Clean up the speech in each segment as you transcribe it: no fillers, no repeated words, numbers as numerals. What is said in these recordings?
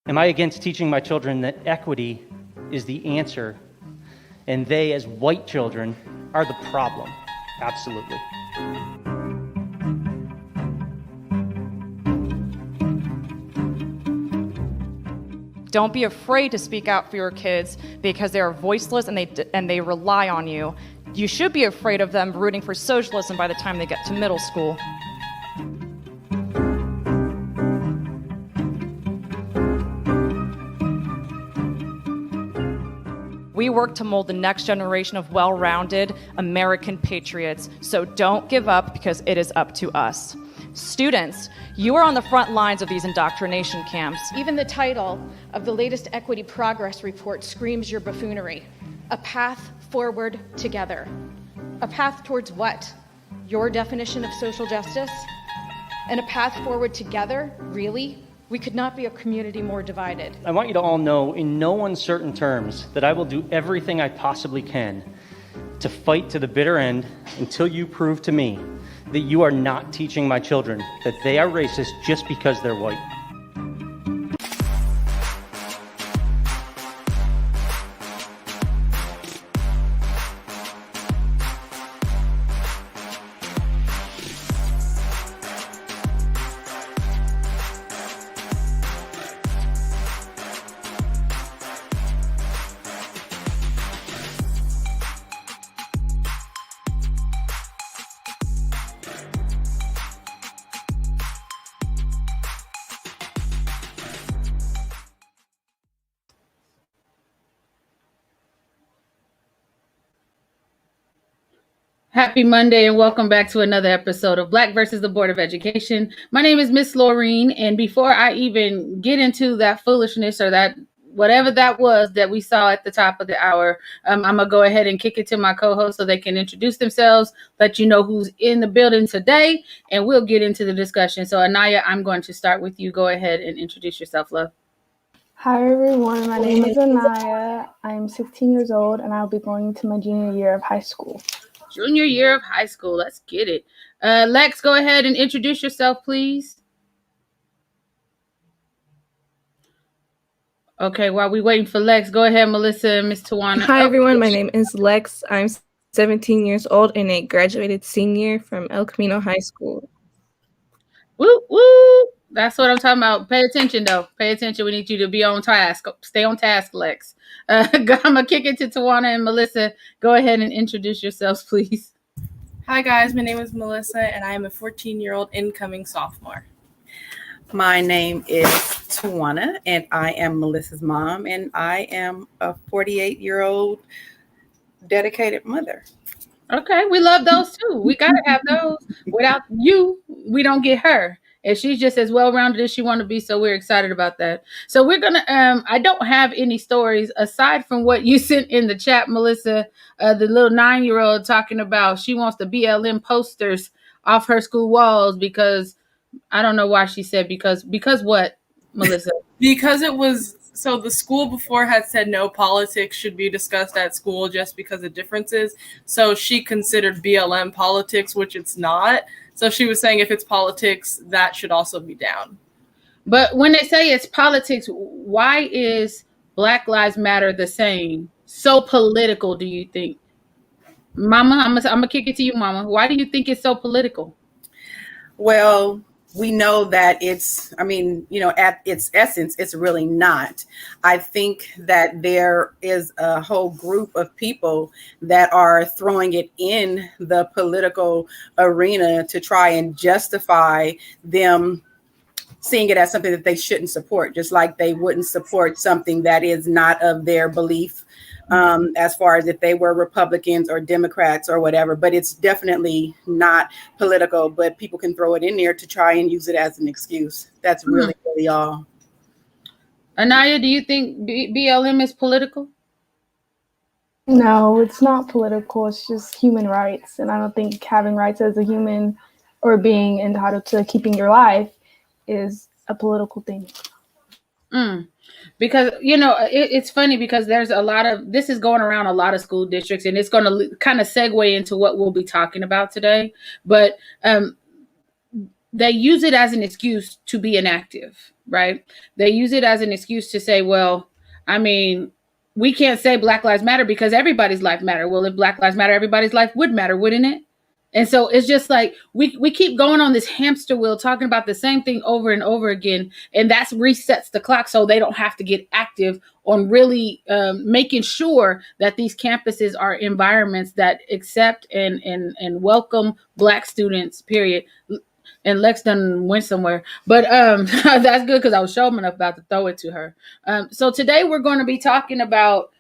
Am I against teaching my children that equity is the answer and they, as white children, are the problem? Absolutely. Don't be afraid to speak out for your kids because they are voiceless and they rely on you. You should be afraid of them rooting for socialism by the time they get to middle school. We work to mold the next generation of well-rounded American patriots, so don't give up because it is up to us. Students, you are on the front lines of these indoctrination camps. Even the title of the latest Equity Progress Report screams your buffoonery. A path forward together. A path towards what? Your definition of social justice? And a path forward together? Really? We could not be a community more divided. I want you to all know in no uncertain terms that I will do everything I possibly can to fight to the bitter end until you prove to me that you are not teaching my children that they are racist just because they're white. Happy Monday and welcome back to another episode of Black versus the Board of Education. My name is Miss Laureen, and before I even get into that foolishness or that whatever that was that we saw at the top of the hour, I'm going to go ahead and kick it to my co-host so they can introduce themselves, let you know who's in the building today, and we'll get into the discussion. So Anaya, I'm going to start with you. Go ahead and introduce yourself, love. Hi everyone, my name is Anaya. I'm 16 years old and I'll be going to my junior year of high school. Junior year of high school. Let's get it. Lex, go ahead and introduce yourself, please. Okay, while we waiting for Lex, go ahead, Melissa and Miss Tawana. Hi, everyone. My name is Lex. I'm 17 years old and a graduated senior from El Camino High School. Woo, woo. That's what I'm talking about. Pay attention, though. Pay attention. We need you to be on task. Stay on task, Lex. I'm going to kick it to Tawana and Melissa. Go ahead and introduce yourselves, please. Hi, guys. My name is Melissa, and I am a 14-year-old incoming sophomore. My name is Tawana, and I am Melissa's mom, and I am a 48-year-old dedicated mother. Okay, we love those, too. We got to have those. Without you, we don't get her. And she's just as well-rounded as she want to be, so we're excited about that. So we're going to, I don't have any stories aside from what you sent in the chat, Melissa, the little 9-year-old talking about she wants the BLM posters off her school walls because, I don't know why she said because what, Melissa? Because it was, so the school before had said no politics should be discussed at school just because of differences. So she considered BLM politics, which it's not. So she was saying if it's politics, that should also be down. But when they say it's politics, why is Black Lives Matter the same? So political, do you think? Mama, I'm gonna kick it to you, Mama. Why do you think it's so political? Well, we know that it's, at its essence, it's really not. I think that there is a whole group of people that are throwing it in the political arena to try and justify them seeing it as something that they shouldn't support, just like they wouldn't support something that is not of their belief, as far as if they were Republicans or Democrats or whatever. But it's definitely not political, but people can throw it in there to try and use it as an excuse. That's really all. Anaya, do you think BLM is political? No, it's not political. It's just human rights. And I don't think having rights as a human or being entitled to keeping your life is a political thing. Because, it's funny because there's a lot of, this is going around a lot of school districts, and it's going to kind of segue into what we'll be talking about today. But they use it as an excuse to be inactive, right? They use it as an excuse to say, well, I mean, we can't say Black Lives Matter because everybody's life matter. Well, if Black Lives Matter, everybody's life would matter, wouldn't it? And so it's just like we keep going on this hamster wheel talking about the same thing over and over again. And that resets the clock so they don't have to get active on really making sure that these campuses are environments that accept and welcome Black students, period. And Lex done went somewhere, but that's good because I was showing enough about to throw it to her. So today we're going to be talking about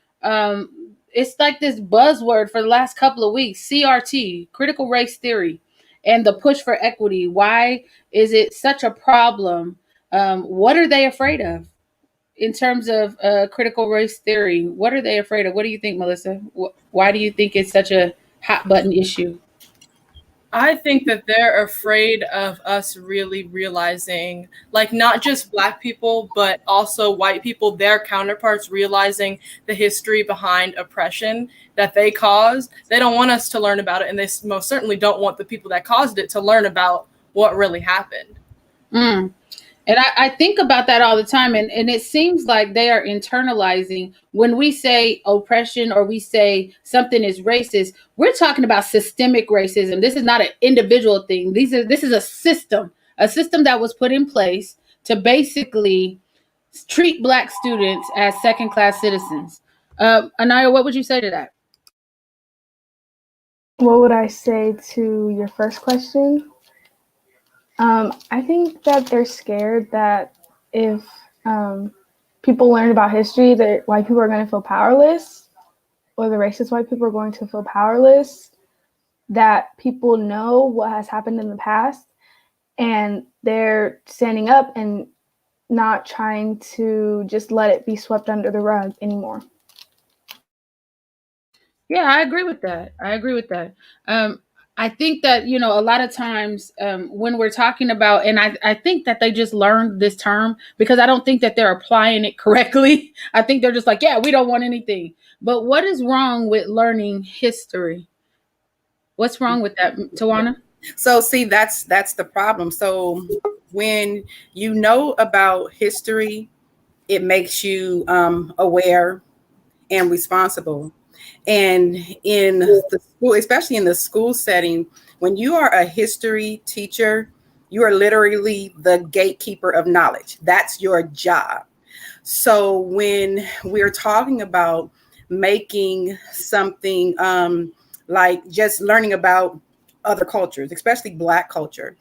it's like this buzzword for the last couple of weeks: CRT, critical race theory, and the push for equity. Why is it such a problem? What are they afraid of in terms of critical race theory? What are they afraid of? What do you think, Melissa? Why do you think it's such a hot button issue? I think that they're afraid of us really realizing, like, not just Black people, but also white people, their counterparts, realizing the history behind oppression that they caused. They don't want us to learn about it, and they most certainly don't want the people that caused it to learn about what really happened. And I think about that all the time. And it seems like they are internalizing when we say oppression or we say something is racist, we're talking about systemic racism. This is not an individual thing. This is a system that was put in place to basically treat Black students as second-class citizens. Anaya, what would you say to that? What would I say to your first question? I think that they're scared that if people learn about history, that white people are going to feel powerless, or the racist white people are going to feel powerless, that people know what has happened in the past, and they're standing up and not trying to just let it be swept under the rug anymore. Yeah, I agree with that. I think that, a lot of times when we're talking about, and I think that they just learned this term because I don't think that they're applying it correctly. I think they're just like, yeah, we don't want anything. But what is wrong with learning history? What's wrong with that, Tawana? So see, that's the problem. So when you know about history, it makes you aware and responsible. And in the school, especially in the school setting, when you are a history teacher, you are literally the gatekeeper of knowledge. That's your job. So when we're talking about making something like just learning about other cultures, especially Black culture,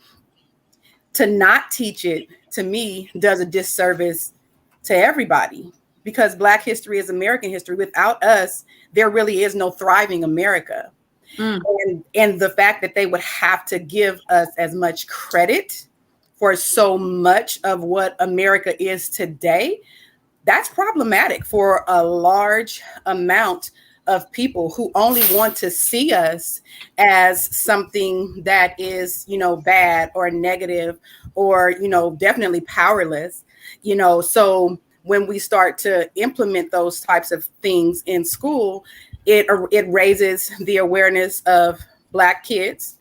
to not teach it, to me, does a disservice to everybody, because Black history is American history. Without us, there really is no thriving America. And the fact that they would have to give us as much credit for so much of what America is today, that's problematic for a large amount of people who only want to see us as something that is, bad or negative or, definitely powerless, so when we start to implement those types of things in school, it raises the awareness of Black kids.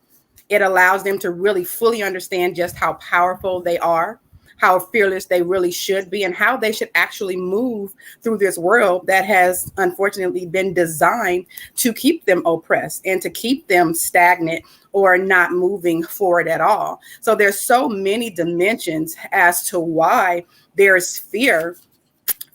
It allows them to really fully understand just how powerful they are, how fearless they really should be, and how they should actually move through this world that has unfortunately been designed to keep them oppressed and to keep them stagnant or not moving forward at all. So there's so many dimensions as to why there's fear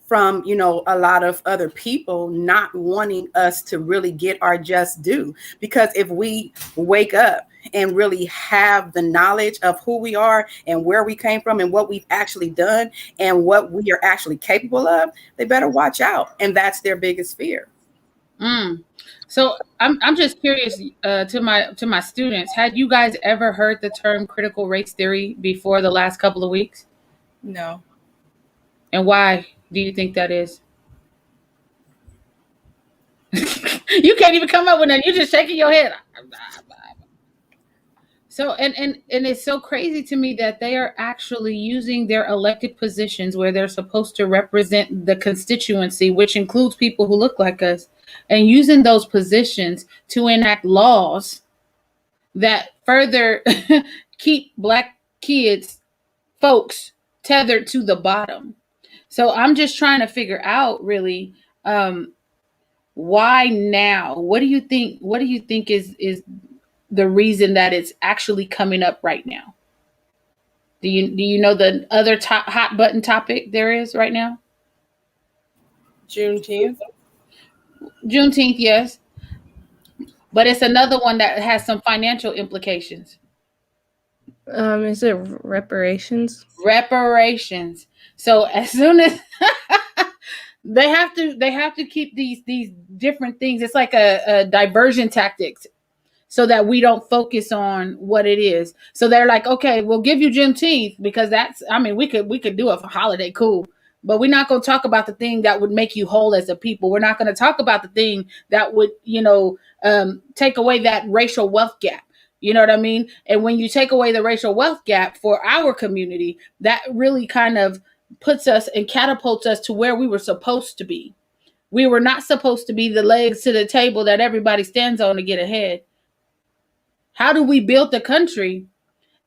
from, a lot of other people not wanting us to really get our just due. Because if we wake up and really have the knowledge of who we are and where we came from and what we've actually done and what we are actually capable of, they better watch out. And that's their biggest fear. So I'm just curious to my students, had you guys ever heard the term critical race theory before the last couple of weeks? No. And why do you think that is? You can't even come up with that. You're just shaking your head. So, and it's so crazy to me that they are actually using their elected positions where they're supposed to represent the constituency, which includes people who look like us, and using those positions to enact laws that further keep Black kids, folks tethered to the bottom. So I'm just trying to figure out really, why now? What do you think? What do you think is the reason that it's actually coming up right now? Do you know the other top hot button topic there is right now? Juneteenth. Juneteenth, yes, but it's another one that has some financial implications. Is it reparations? Reparations. So as soon as they have to keep these different things. It's like a diversion tactics so that we don't focus on what it is. So they're like, okay, we'll give you Juneteenth because we could do a holiday, cool. But we're not going to talk about the thing that would make you whole as a people. We're not going to talk about the thing that would, take away that racial wealth gap. You know what I mean? And when you take away the racial wealth gap for our community, that really kind of puts us and catapults us to where we were supposed to be. We were not supposed to be the legs to the table that everybody stands on to get ahead. How do we build the country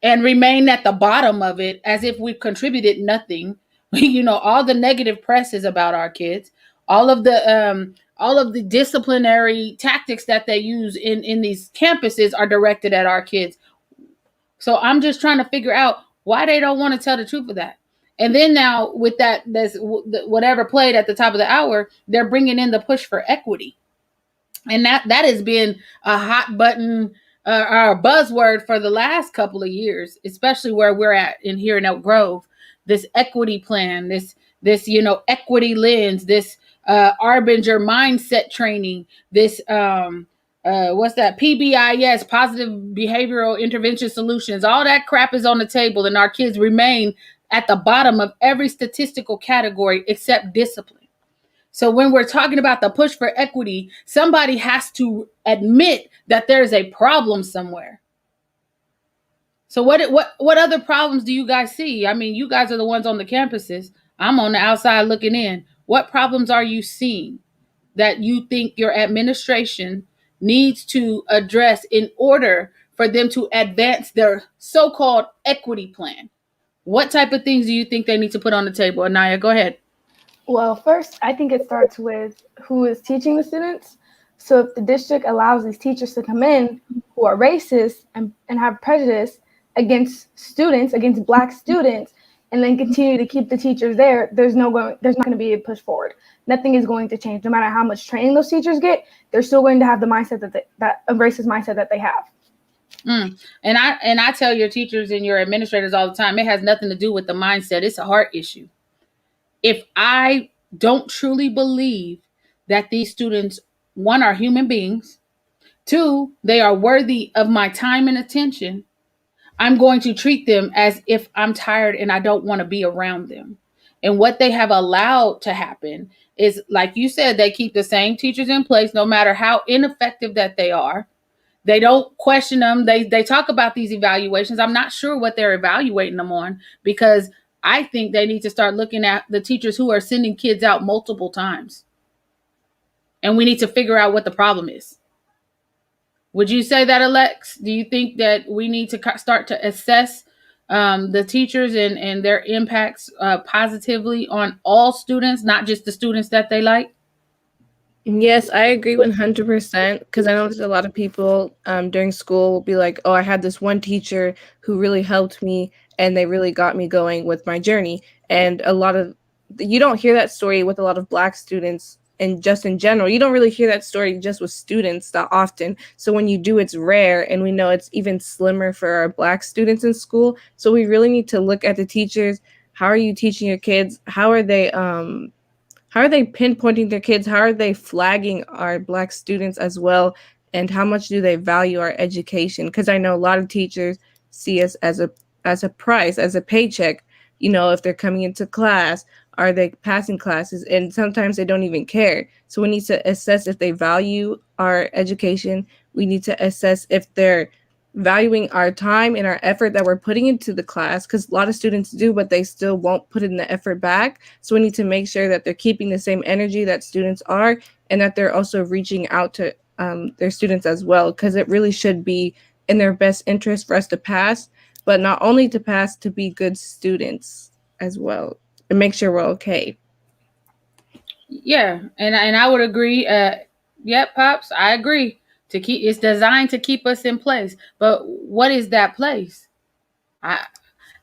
and remain at the bottom of it as if we've contributed nothing? All the negative press is about our kids. All of the disciplinary tactics that they use in these campuses are directed at our kids. So I'm just trying to figure out why they don't want to tell the truth of that. And then now with that, there's whatever played at the top of the hour, they're bringing in the push for equity. And that has been a hot button or a buzzword for the last couple of years, especially where we're at here in Elk Grove. This equity plan, this equity lens, this Arbinger mindset training, this what's that? PBIS, positive behavioral intervention solutions. All that crap is on the table, and our kids remain at the bottom of every statistical category except discipline. So when we're talking about the push for equity, somebody has to admit that there's a problem somewhere. So what other problems do you guys see? I mean, you guys are the ones on the campuses. I'm on the outside looking in. What problems are you seeing that you think your administration needs to address in order for them to advance their so-called equity plan? What type of things do you think they need to put on the table? Anaya, go ahead. Well, first, I think it starts with who is teaching the students. So if the district allows these teachers to come in who are racist and have prejudice against students, against Black students, and then continue to keep the teachers there, there's not going to be a push forward. Nothing is going to change. No matter how much training those teachers get, they're still going to have the mindset that a racist mindset that they have. And I tell your teachers and your administrators all the time, it has nothing to do with the mindset. It's a heart issue. If I don't truly believe that these students, one, are human beings, two, they are worthy of my time and attention, I'm going to treat them as if I'm tired and I don't want to be around them. And what they have allowed to happen is, like you said, they keep the same teachers in place no matter how ineffective that they are. They don't question them. They talk about these evaluations. I'm not sure what they're evaluating them on, because I think they need to start looking at the teachers who are sending kids out multiple times. And we need to figure out what the problem is. Would you say that, Alex? Do you think that we need to start to assess the teachers and their impacts positively on all students, not just the students that they like? Yes, I agree 100%, because I know there's a lot of people during school will be like, oh, I had this one teacher who really helped me and they really got me going with my journey. And you don't hear that story with a lot of Black students, and just in general, you don't really hear that story just with students that often. So when you do, it's rare, and we know it's even slimmer for our Black students in school. So we really need to look at the teachers. How are you teaching your kids? How are they pinpointing their kids? How are they flagging our Black students as well? And how much do they value our education? Because I know a lot of teachers see us as a price, as a paycheck. If they're coming into class, are they passing classes? And sometimes they don't even care. So we need to assess if they value our education. We need to assess if they're valuing our time and our effort that we're putting into the class, because a lot of students do, but they still won't put in the effort back. So we need to make sure that they're keeping the same energy that students are, and that they're also reaching out to their students as well, because it really should be in their best interest for us to pass. but not only to pass, to be good students as well and make sure we're okay. Yeah, and I would agree. Yep, Pops, I agree. It's designed to keep us in place. But what is that place?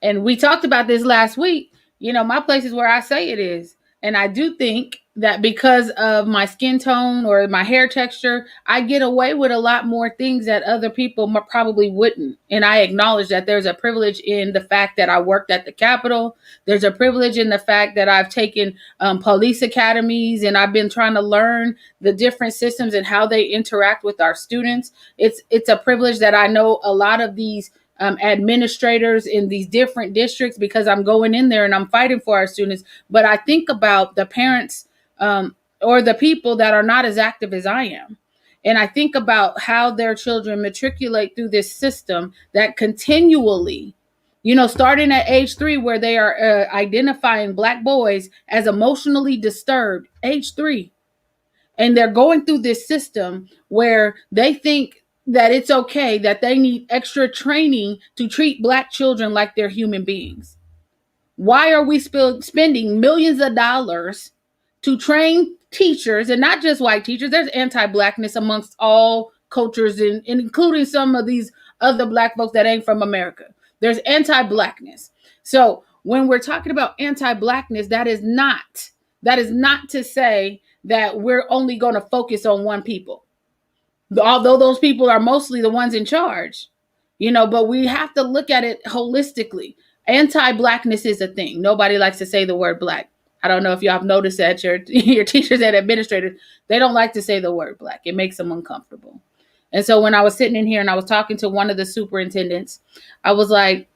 And we talked about this last week. My place is where I say it is. And I do think that because of my skin tone or my hair texture, I get away with a lot more things that other people probably wouldn't. And I acknowledge that there's a privilege in the fact that I worked at the Capitol. There's a privilege in the fact that I've taken police academies and I've been trying to learn the different systems and how they interact with our students. It's a privilege that I know a lot of these administrators in these different districts because I'm going in there and I'm fighting for our students. But I think about the parents or the people that are not as active as I am. And I think about how their children matriculate through this system that continually, starting at age 3, where they are identifying Black boys as emotionally disturbed, age 3. And they're going through this system where they think that it's okay, that they need extra training to treat Black children like they're human beings. Why are we spending millions of dollars to train teachers, and not just white teachers? There's anti-Blackness amongst all cultures, and including some of these other Black folks that ain't from America. There's anti-Blackness. So when we're talking about anti-Blackness, that is not to say that we're only going to focus on one people, although those people are mostly the ones in charge, but we have to look at it holistically. Anti-Blackness is a thing. Nobody likes to say the word Black. I don't know if y'all have noticed that your teachers and administrators, they don't like to say the word Black. It makes them uncomfortable. And so when I was sitting in here and I was talking to one of the superintendents, I was like,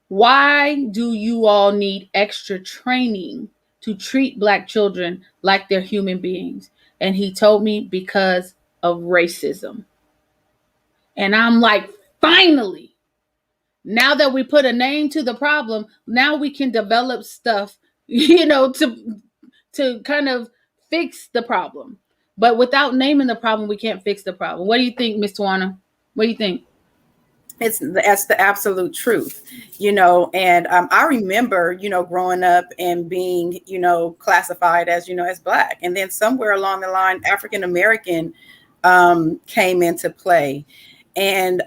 why do you all need extra training to treat Black children like they're human beings? And he told me, because of racism. And I'm like, finally, now that we put a name to the problem, now we can develop stuff, to kind of fix the problem. But without naming the problem, we can't fix the problem. What do you think, Ms. Tawana? What do you think? That's the absolute truth, and I remember, growing up and being, classified as, as Black. And then somewhere along the line, African American came into play. And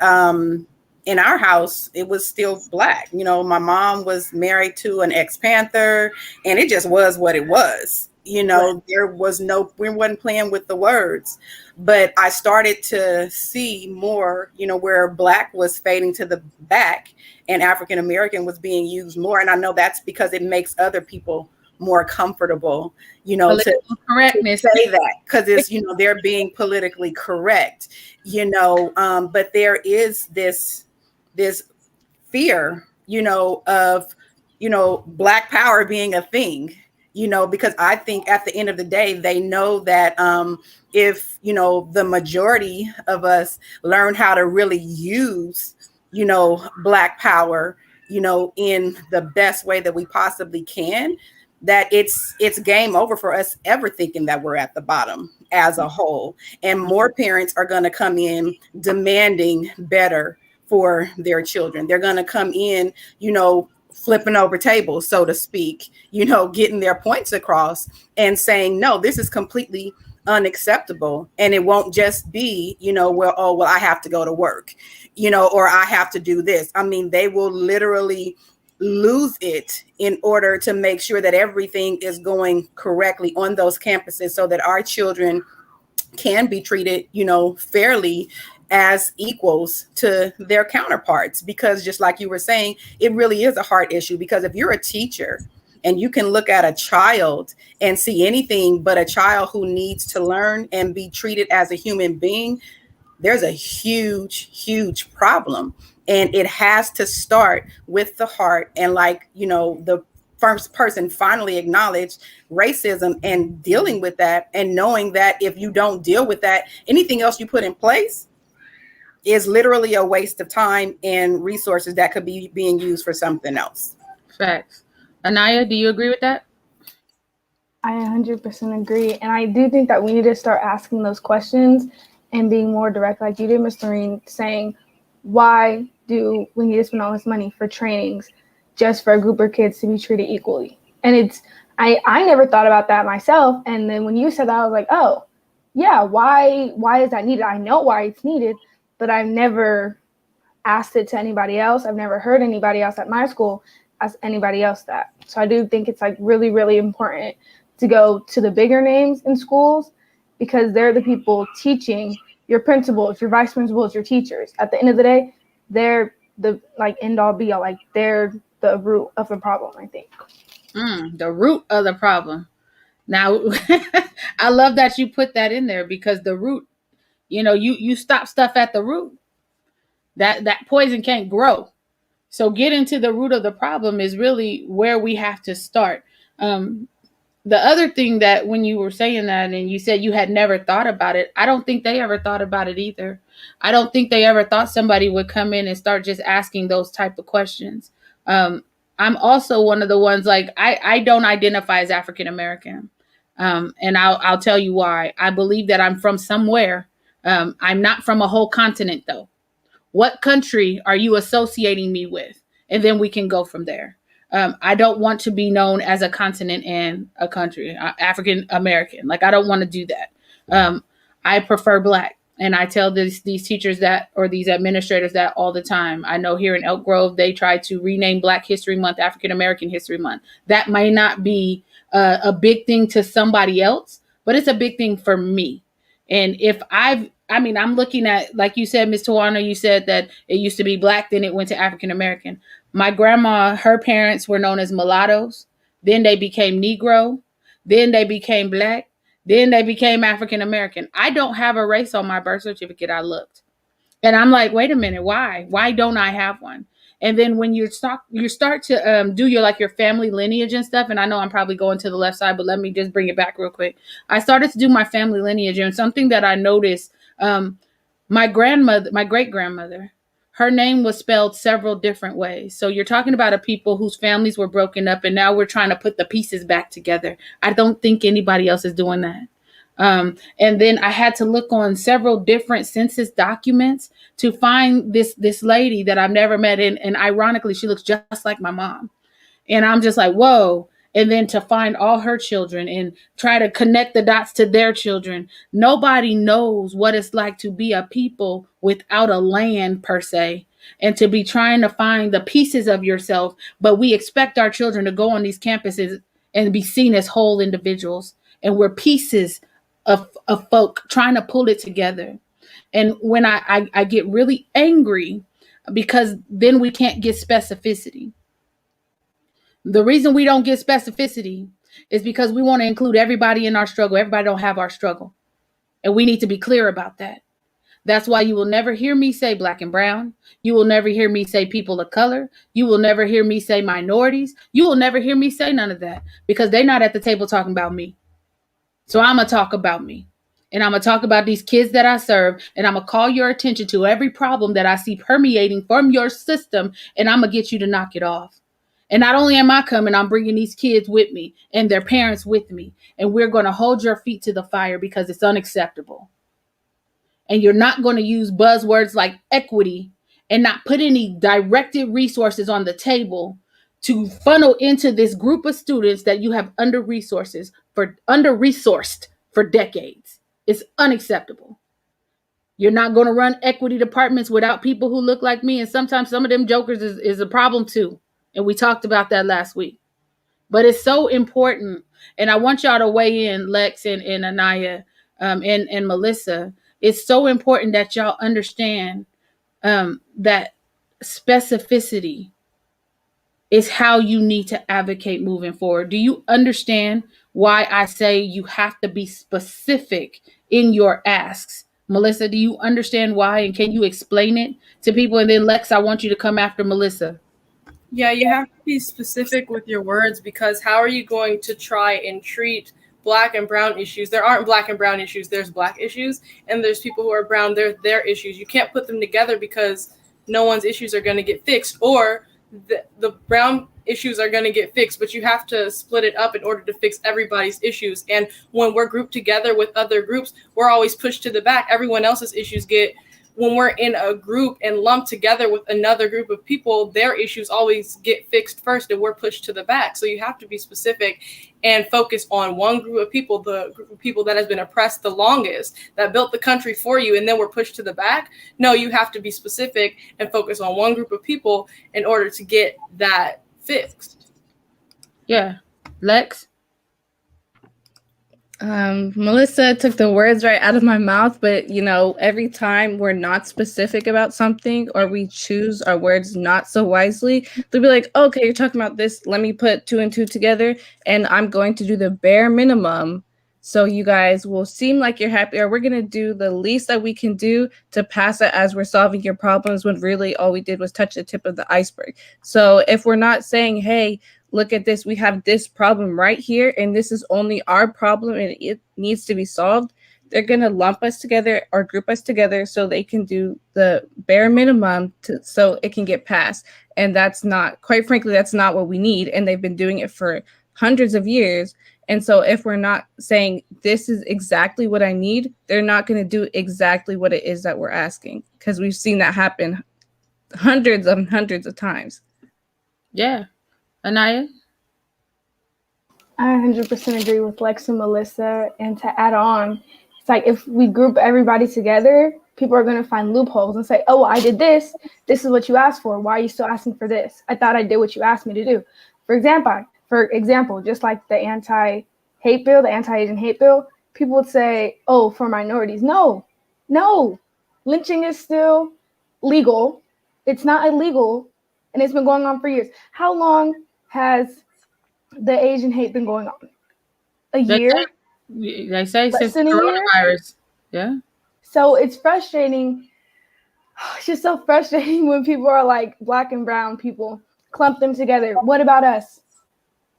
in our house, it was still Black. My mom was married to an ex-Panther, and it just was what it was. There was we wasn't playing with the words. But I started to see more, where Black was fading to the back and African American was being used more. And I know that's because it makes other people more comfortable, Political correctness. to say that, because it's, they're being politically correct, but there is this fear, of, Black power being a thing. Because I think at the end of the day, they know that if, the majority of us learn how to really use, Black power, in the best way that we possibly can, that it's game over for us ever thinking that we're at the bottom as a whole. And more parents are going to come in demanding better for their children. They're going to come in, flipping over tables, so to speak, getting their points across and saying, no, this is completely unacceptable. And it won't just be, I have to go to work, or I have to do this. I mean, they will literally lose it in order to make sure that everything is going correctly on those campuses so that our children can be treated, fairly as equals to their counterparts. Because just like you were saying, it really is a heart issue, because if you're a teacher and you can look at a child and see anything but a child who needs to learn and be treated as a human being, there's a huge, huge problem. And it has to start with the heart. And like, the first person finally acknowledged racism and dealing with that, and knowing that if you don't deal with that, anything else you put in place is literally a waste of time and resources that could be being used for something else. Facts. Anaya, do you agree with that? I 100% agree. And I do think that we need to start asking those questions and being more direct, like you did, Ms. Noreen, saying, why we need to spend all this money for trainings just for a group of kids to be treated equally. And I never thought about that myself. And then when you said that, I was like, oh, yeah, why is that needed? I know why it's needed, but I've never asked it to anybody else. I've never heard anybody else at my school ask anybody else that. So I do think it's like really, really important to go to the bigger names in schools, because they're the people teaching your principals, your vice principals, your teachers. At the end of the day, they're the like end all be all. Like they're the root of the problem, I think. The root of the problem. Now, I love that you put that in there, because the root, you stop stuff at the root. That poison can't grow. So getting to the root of the problem is really where we have to start. The other thing that when you were saying that and you said you had never thought about it, I don't think they ever thought about it either. I don't think they ever thought somebody would come in and start just asking those type of questions. I'm also one of the ones, like, I don't identify as African American. And I'll tell you why. I believe that I'm from somewhere. I'm not from a whole continent, though. What country are you associating me with? And then we can go from there. I don't want to be known as a continent and a country, African American. Like, I don't want to do that. I prefer Black. And I tell these teachers that, or these administrators that all the time. I know here in Elk Grove, they try to rename Black History Month African American History Month. That might not be a big thing to somebody else, but it's a big thing for me. And if I'm looking at, like you said, Ms. Tawana, you said that it used to be Black, then it went to African American. My grandma, her parents were known as mulattoes. Then they became Negro. Then they became Black. Then they became African American. I don't have a race on my birth certificate. I looked. And I'm like, wait a minute, why? Why don't I have one? And then when you start to do your family lineage and stuff, and I know I'm probably going to the left side, but let me just bring it back real quick. I started to do my family lineage, and something that I noticed, my great grandmother, her name was spelled several different ways. So you're talking about a people whose families were broken up, and now we're trying to put the pieces back together. I don't think anybody else is doing that. And then I had to look on several different census documents to find this lady that I've never met. And ironically, she looks just like my mom. And I'm just like, whoa. And then to find all her children and try to connect the dots to their children. Nobody knows what it's like to be a people without a land per se, and to be trying to find the pieces of yourself. But we expect our children to go on these campuses and be seen as whole individuals. And we're pieces of folk trying to pull it together. And when I get really angry, because then we can't get specificity. The reason we don't get specificity is because we want to include everybody in our struggle. Everybody don't have our struggle. And we need to be clear about that. That's why you will never hear me say Black and brown. You will never hear me say people of color. You will never hear me say minorities. You will never hear me say none of that, because they're not at the table talking about me. So I'm going to talk about me. And I'm going to talk about these kids that I serve. And I'm going to call your attention to every problem that I see permeating from your system. And I'm going to get you to knock it off. And not only am I coming, I'm bringing these kids with me and their parents with me. And we're going to hold your feet to the fire, because it's unacceptable. And you're not going to use buzzwords like equity and not put any directed resources on the table to funnel into this group of students that you have under-resourced for decades. It's unacceptable. You're not going to run equity departments without people who look like me. And sometimes some of them jokers is a problem too. And we talked about that last week. But it's so important. And I want y'all to weigh in, Lex and Anaya and Melissa. It's so important that y'all understand that specificity is how you need to advocate moving forward. Do you understand why I say you have to be specific in your asks? Melissa, do you understand why? And can you explain it to people? And then Lex, I want you to come after Melissa. Yeah, you have to be specific with your words, because how are you going to try and treat Black and brown issues? There aren't Black and brown issues. There's Black issues, and there's people who are brown. They're their issues. You can't put them together, because no one's issues are going to get fixed, or the brown issues are going to get fixed, but you have to split it up in order to fix everybody's issues. And when we're grouped together with other groups, we're always pushed to the back. Everyone else's issues get when we're in a group and lumped together with another group of people, their issues always get fixed first and we're pushed to the back. So you have to be specific and focus on one group of people, the group of people that has been oppressed the longest, that built the country for you, and then we're pushed to the back. No, you have to be specific and focus on one group of people in order to get that fixed. Yeah. Lex? Melissa took the words right out of my mouth, but every time we're not specific about something or we choose our words not so wisely, they'll be like, okay, you're talking about this. Let me put 2 and 2 together, and I'm going to do the bare minimum so you guys will seem like you're happy, or we're going to do the least that we can do to pass it as we're solving your problems when really all we did was touch the tip of the iceberg. So if we're not saying, hey, look at this, we have this problem right here, and this is only our problem and it needs to be solved, they're going to lump us together or group us together so they can do the bare minimum so it can get passed. And that's not, quite frankly, that's not what we need. And they've been doing it for hundreds of years. And so if we're not saying this is exactly what I need, they're not going to do exactly what it is that we're asking, because we've seen that happen hundreds of times. Yeah. Anaya? I 100% agree with Lex and Melissa. And to add on, it's like if we group everybody together, people are going to find loopholes and say, oh, I did this. This is what you asked for. Why are you still asking for this? I thought I did what you asked me to do. For example, just like the anti-hate bill, the anti-Asian hate bill, people would say, oh, for minorities. No. Lynching is still legal. It's not illegal. And it's been going on for years. How long has the Asian hate been going on? A year? They say Less since than a year? coronavirus. Yeah. So it's frustrating. It's just so frustrating when people are like black and brown people, clump them together. What about us?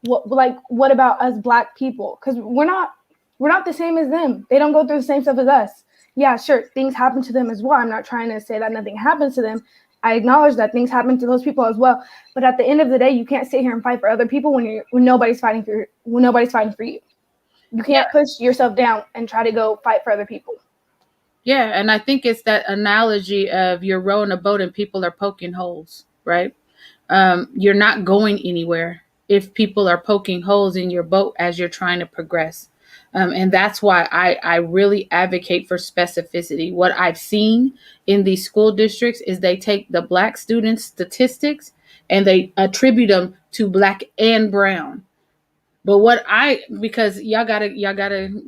What about us black people? Because we're not the same as them. They don't go through the same stuff as us. Yeah, sure, things happen to them as well. I'm not trying to say that nothing happens to them. I acknowledge that things happen to those people as well. But at the end of the day, you can't sit here and fight for other people when nobody's fighting for you. You can't push yourself down and try to go fight for other people. Yeah, and I think it's that analogy of you're rowing a boat and people are poking holes, right? You're not going anywhere if people are poking holes in your boat as you're trying to progress. And that's why I really advocate for specificity. What I've seen in these school districts is they take the Black students' statistics and they attribute them to Black and brown. But because y'all gotta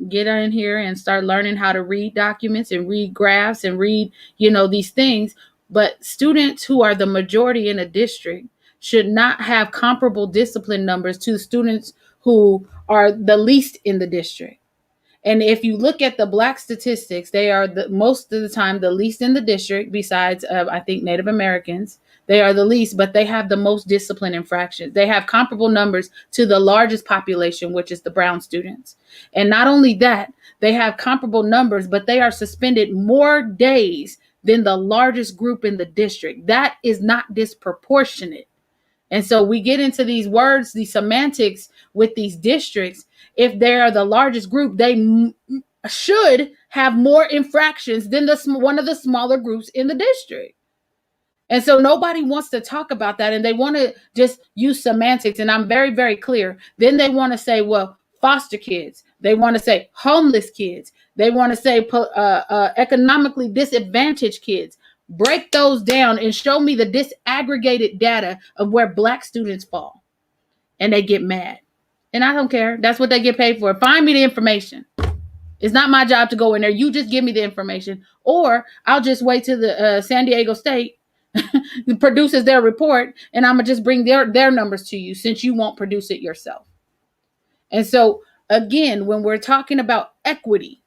get in here and start learning how to read documents and read graphs and read, these things. But students who are the majority in a district should not have comparable discipline numbers to students who are the least in the district. And if you look at the Black statistics, they are most of the time the least in the district, besides, I think, Native Americans. They are the least, but they have the most discipline infractions. They have comparable numbers to the largest population, which is the brown students. And not only that, they have comparable numbers, but they are suspended more days than the largest group in the district. That is not disproportionate. And so we get into these words, these semantics with these districts. If they are the largest group, they should have more infractions than one of the smaller groups in the district. And so nobody wants to talk about that, and they want to just use semantics. And I'm very, very clear. Then they want to say, well, foster kids. They want to say homeless kids. They want to say economically disadvantaged kids. Break those down and show me the disaggregated data of where Black students fall. And they get mad. And I don't care. That's what they get paid for. Find me the information. It's not my job to go in there. You just give me the information. Or I'll just wait till the San Diego State produces their report, and I'm going to just bring their numbers to you since you won't produce it yourself. And so, again, when we're talking about equity,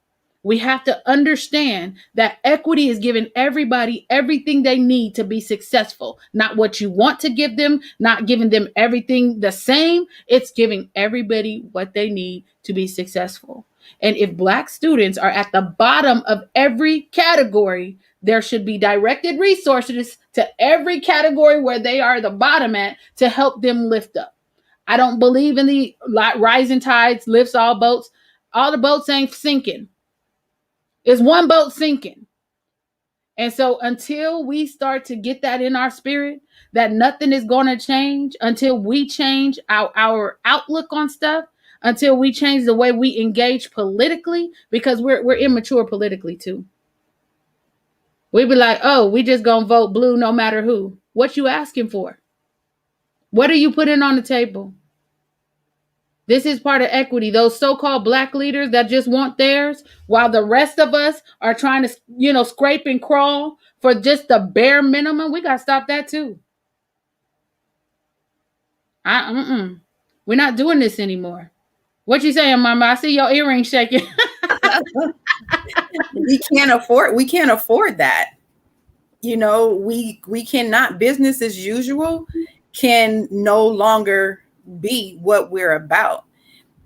we have to understand that equity is giving everybody everything they need to be successful. Not what you want to give them, not giving them everything the same. It's giving everybody what they need to be successful. And if Black students are at the bottom of every category, there should be directed resources to every category where they are the bottom at to help them lift up. I don't believe in the rising tides lifts all boats. All the boats ain't sinking. It's one boat sinking. And so until we start to get that in our spirit, that nothing is going to change until we change our outlook on stuff, until we change the way we engage politically, because we're immature politically too. We be like, oh, we just gonna vote blue no matter who. What you asking for? What are you putting on the table? This is part of equity. Those so-called black leaders that just want theirs, while the rest of us are trying to, scrape and crawl for just the bare minimum. We gotta stop that too. We're not doing this anymore. What you saying, Mama? I see your earring shaking. We can't afford that. We cannot. Business as usual can no longer be what we're about.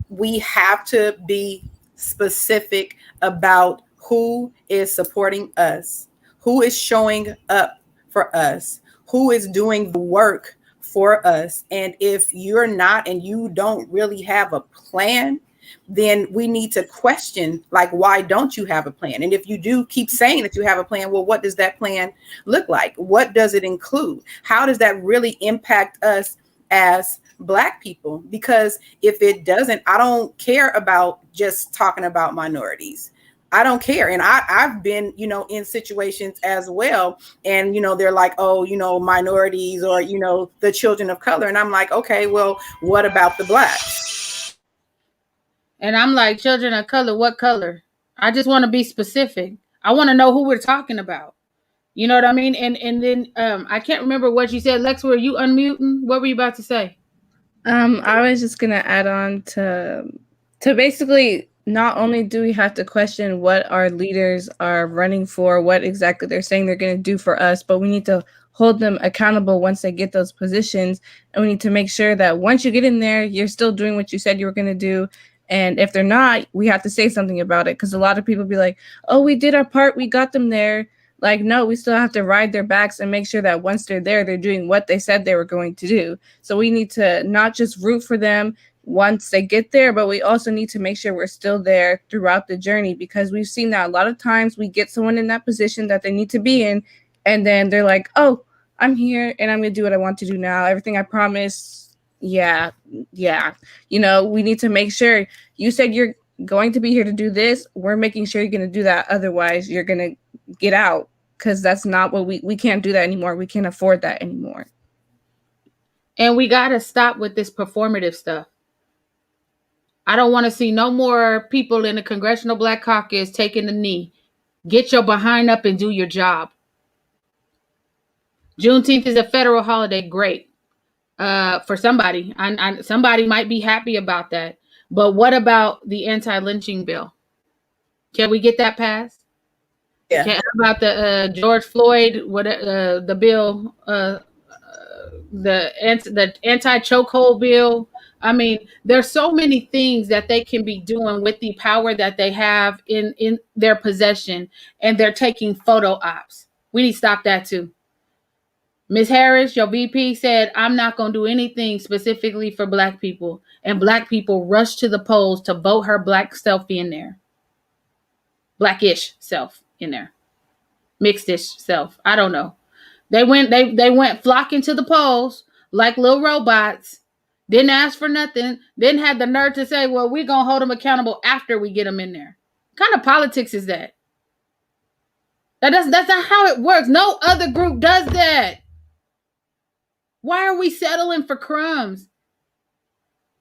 We have to be specific about who is supporting us, who is showing up for us, who is doing the work for us. And if you're not, and you don't really have a plan, then we need to question, like, why don't you have a plan? And if you do keep saying that you have a plan, well, what does that plan look like? What does it include? How does that really impact us as Black people? Because if it doesn't, I don't care about just talking about minorities. I don't care. And I've been, in situations as well. And, they're like, oh, minorities or, the children of color. And I'm like, okay, well, what about the Blacks? And I'm like, children of color, what color? I just want to be specific. I want to know who we're talking about. You know what I mean? And then I can't remember what you said. Lex, were you unmuting? What were you about to say? I was just gonna add on to basically, not only do we have to question what our leaders are running for, what exactly they're saying they're going to do for us, but we need to hold them accountable once they get those positions. And we need to make sure that once you get in there, you're still doing what you said you were going to do. And if they're not, we have to say something about it, because a lot of people be like, oh, we did our part, we got them there. Like, no, we still have to ride their backs and make sure that once they're there, they're doing what they said they were going to do. So we need to not just root for them once they get there, but we also need to make sure we're still there throughout the journey, because we've seen that a lot of times we get someone in that position that they need to be in, and then they're like, oh, I'm here and I'm going to do what I want to do now. Everything I promised. Yeah. We need to make sure you said you're going to be here to do this. We're making sure you're going to do that. Otherwise, you're going to get out, because that's not what we can't do that anymore. We can't afford that anymore. And we got to stop with this performative stuff. I don't want to see no more people in the Congressional Black Caucus taking the knee. Get your behind up and do your job. Juneteenth is a federal holiday. Great. For somebody. Somebody might be happy about that. But what about the anti-lynching bill? Can we get that passed? Yeah. How about the George Floyd, the bill, the anti-chokehold bill? I mean, there's so many things that they can be doing with the power that they have in their possession, and they're taking photo ops. We need to stop that too. Ms. Harris, your VP, said, I'm not going to do anything specifically for Black people. And Black people rushed to the polls to vote her Black selfie in there. Blackish self in there. Mixed-ish self. I don't know. They went flocking to the polls like little robots. Didn't ask for nothing. Didn't have the nerve to say, well, we're going to hold them accountable after we get them in there. What kind of politics is that? That's not how it works. No other group does that. Why are we settling for crumbs?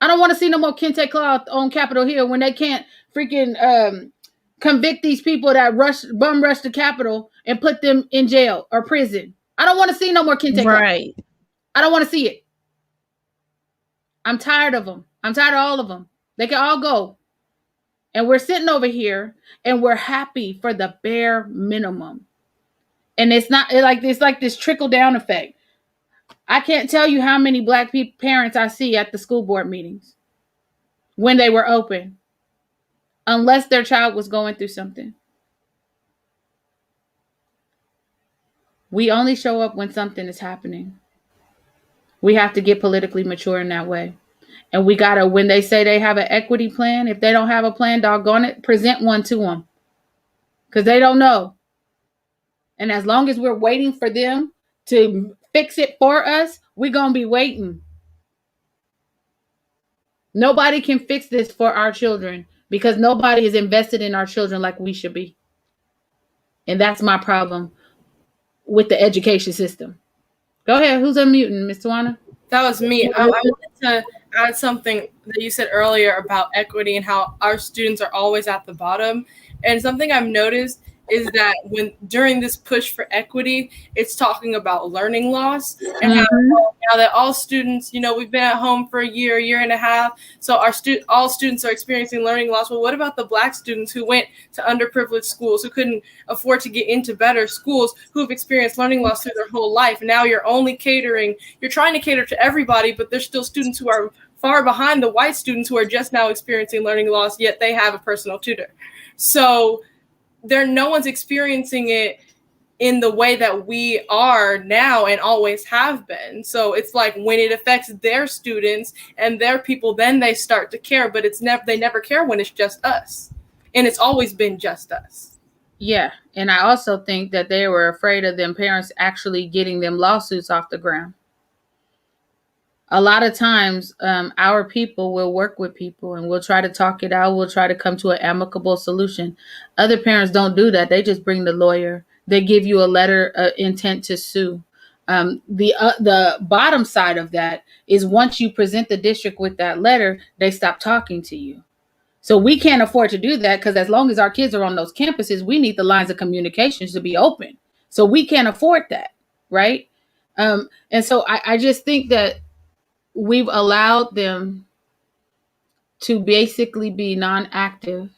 I don't want to see no more kente cloth on Capitol Hill when they can't freaking convict these people that bum rush the Capitol and put them in jail or prison. I don't want to see no more kente cloth. Right. I don't want to see it. I'm tired of them. I'm tired of all of them. They can all go. And we're sitting over here and we're happy for the bare minimum. And it's like this trickle down effect. I can't tell you how many Black parents I see at the school board meetings when they were open, unless their child was going through something. We only show up when something is happening. We have to get politically mature in that way. And we got to, when they say they have an equity plan, if they don't have a plan, doggone it, present one to them. Because they don't know. And as long as we're waiting for them to fix it for us, we're going to be waiting. Nobody can fix this for our children because nobody is invested in our children like we should be. And that's my problem with the education system. Go ahead. Who's unmuting, Ms. Tawana? That was me. I wanted to add something that you said earlier about equity and how our students are always at the bottom. And something I've noticed is that when during this push for equity, it's talking about learning loss and how now that all students, we've been at home for a year and a half, so all students are experiencing learning loss. Well, what about the Black students who went to underprivileged schools, who couldn't afford to get into better schools, who've experienced learning loss through their whole life? And now you're trying to cater to everybody, but there's still students who are far behind the white students who are just now experiencing learning loss, yet they have a personal tutor. So no one's experiencing it in the way that we are now and always have been. So it's like when it affects their students and their people, then they start to care, but they never care when it's just us. And it's always been just us. Yeah. And I also think that they were afraid of them parents actually getting them lawsuits off the ground. A lot of times, our people will work with people and we'll try to talk it out. We'll try to come to an amicable solution. Other parents don't do that. They just bring the lawyer. They give you a letter intent to sue. The bottom side of that is once you present the district with that letter, they stop talking to you. So we can't afford to do that because as long as our kids are on those campuses, we need the lines of communications to be open. So we can't afford that, right? And so I just think that we've allowed them to basically be non-active,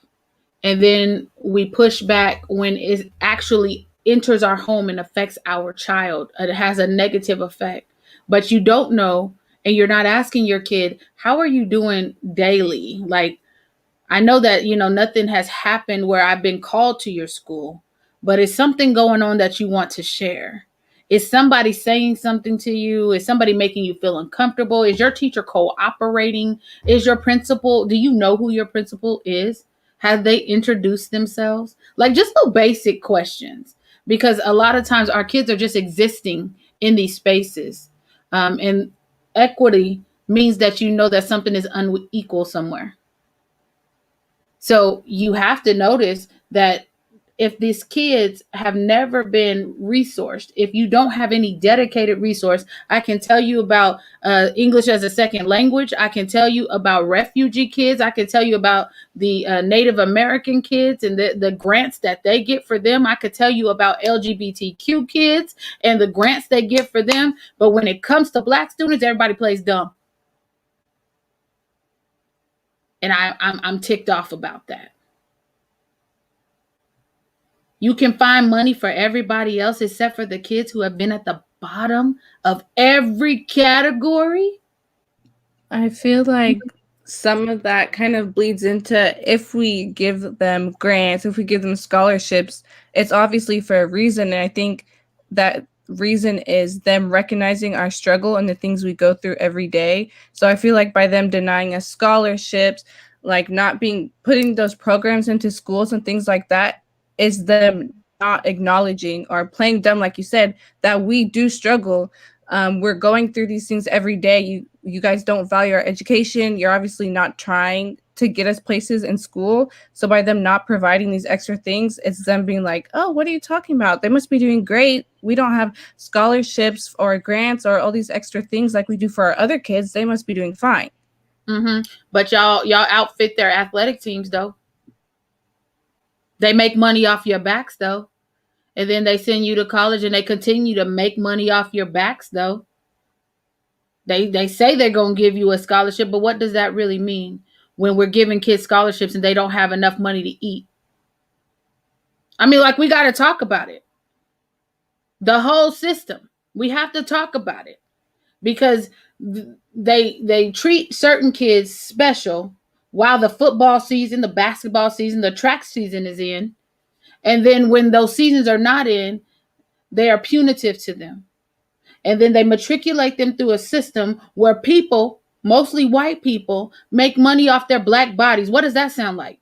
and then we push back when it actually enters our home and affects our child. It has a negative effect, but you don't know, and you're not asking your kid, how are you doing daily? Like, I know that, nothing has happened where I've been called to your school, but is something going on that you want to share? Is somebody saying something to you? Is somebody making you feel uncomfortable? Is your teacher cooperating? Is your principal, do you know who your principal is? Have they introduced themselves? Like just the basic questions, because a lot of times our kids are just existing in these spaces. And equity means that you know that something is unequal somewhere. So you have to notice that if these kids have never been resourced, if you don't have any dedicated resource, I can tell you about English as a second language. I can tell you about refugee kids. I can tell you about the Native American kids and the grants that they get for them. I could tell you about LGBTQ kids and the grants they get for them. But when it comes to Black students, everybody plays dumb. And I'm ticked off about that. You can find money for everybody else except for the kids who have been at the bottom of every category. I feel like some of that kind of bleeds into if we give them grants, if we give them scholarships, it's obviously for a reason. And I think that reason is them recognizing our struggle and the things we go through every day. So I feel like by them denying us scholarships, like not putting those programs into schools and things like that, is them not acknowledging or playing dumb, like you said, that we do struggle. We're going through these things every day. You guys don't value our education. You're obviously not trying to get us places in school. So by them not providing these extra things, it's them being like, oh, what are you talking about? They must be doing great. We don't have scholarships or grants or all these extra things like we do for our other kids. They must be doing fine. Mm-hmm. But y'all outfit their athletic teams, though. They make money off your backs, though. And then they send you to college and they continue to make money off your backs, though. They say they're going to give you a scholarship, but what does that really mean when we're giving kids scholarships and they don't have enough money to eat? I mean, like, we got to talk about it. The whole system. We have to talk about it because they treat certain kids special while the football season, the basketball season, the track season is in. And then when those seasons are not in, they are punitive to them. And then they matriculate them through a system where people, mostly white people, make money off their Black bodies. What does that sound like?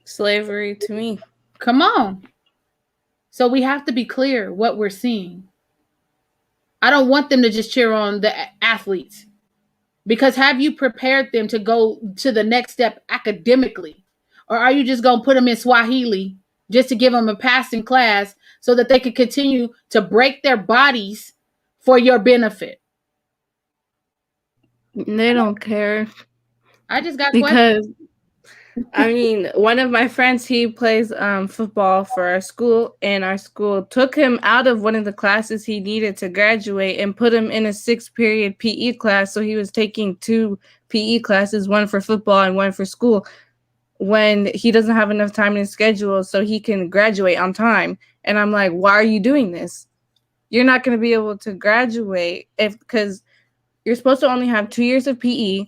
Slavery to me. Come on. So we have to be clear what we're seeing. I don't want them to just cheer on the athletes, because have you prepared them to go to the next step academically? Or are you just going to put them in Swahili just to give them a passing class so that they can continue to break their bodies for your benefit? They don't care. I just got because I mean, one of my friends, he plays football for our school, and our school took him out of one of the classes he needed to graduate and put him in a 6-period PE class. So he was taking 2 PE classes, one for football and one for school, when he doesn't have enough time in his schedule so he can graduate on time. And I'm like, why are you doing this? You're not going to be able to graduate because you're supposed to only have 2 years of PE,